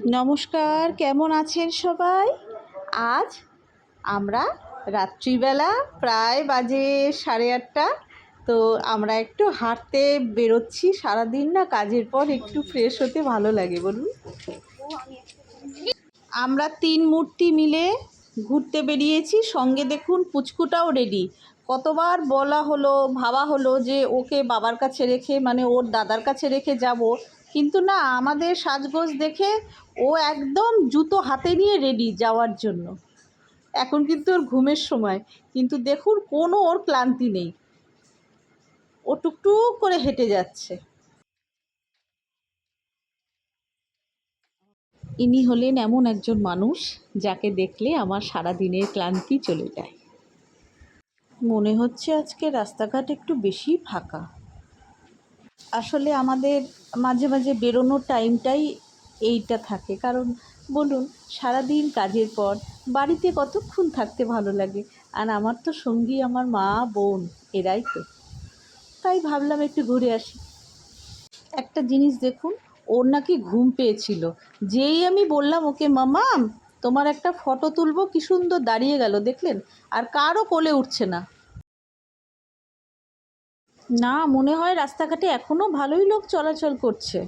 নমস্কার, কেমন আছেন সবাই? আজ আমরা রাত্রিবেলা প্রায় বাজে 8:30। তো আমরা একটু হাঁটতে বেরোচ্ছি। সারাদিন না কাজের পর একটু ফ্রেশ হতে ভালো লাগে, বলুন। আমরা 3 মূর্তি মিলে ঘুরতে বেরিয়েছি। সঙ্গে দেখুন পুচকুটাও রেডি। কতবার বলা হলো, ভাবা হলো যে ওকে বাবার কাছে রেখে, মানে ওর দাদার কাছে রেখে যাব, কিন্তু না, আমাদের সাজগোজ দেখে ও একদম জুতো হাতে নিয়ে রেডি যাওয়ার জন্য। এখন কিন্তু ওর ঘুমের সময়, কিন্তু দেখুন কোনো ওর ক্লান্তি নেই, ও টুকটুক করে হেঁটে যাচ্ছে। ইনি হলেন এমন একজন মানুষ যাকে দেখলে আমার সারা দিনের ক্লান্তি চলে যায়। মনে হচ্ছে আজকে রাস্তাঘাট একটু বেশি ফাঁকা। আসলে আমাদের মাঝে মাঝে বেরোনোর টাইমটাই এইটা থাকে, কারণ বলুন, সারাদিন কাজের পর বাড়িতে কতক্ষণ থাকতে ভালো লাগে। আর আমার তো সঙ্গী আমার মা বোন, এরাই তো। তাই ভাবলাম একটু ঘুরে আসি। একটা জিনিস দেখুন, ওর নাকি ঘুম পেয়েছিল। যেই আমি বললাম ওকে, মামাম তোমার একটা ফটো তুলবো, কি সুন্দর দাঁড়িয়ে গেল, দেখলেন? আর কারও কোলে উঠছে না। না, মনে হয় রাস্তাঘাটে এখনও ভালোই লোক চলাচল করছে।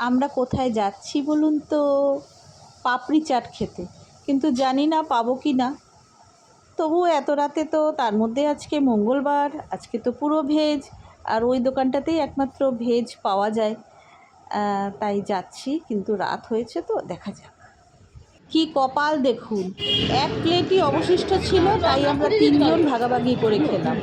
আমরা কোথায় যাচ্ছি বলুন তো? পাপড়ি চাট খেতে, কিন্তু জানি না পাবো কি না। তবুও এত রাতে তো, তার মধ্যে আজকে মঙ্গলবার, আজকে তো পুরো ভেজ, আর ওই দোকানটাতেই একমাত্র ভেজ পাওয়া যায়। তাই যাচ্ছি, কিন্তু রাত হয়েছে তো, দেখা যাক। কি কপাল দেখুন, এক প্লেটই অবশিষ্ট ছিল, তাই আমরা 3 জন ভাগাভাগি করে খেলাম।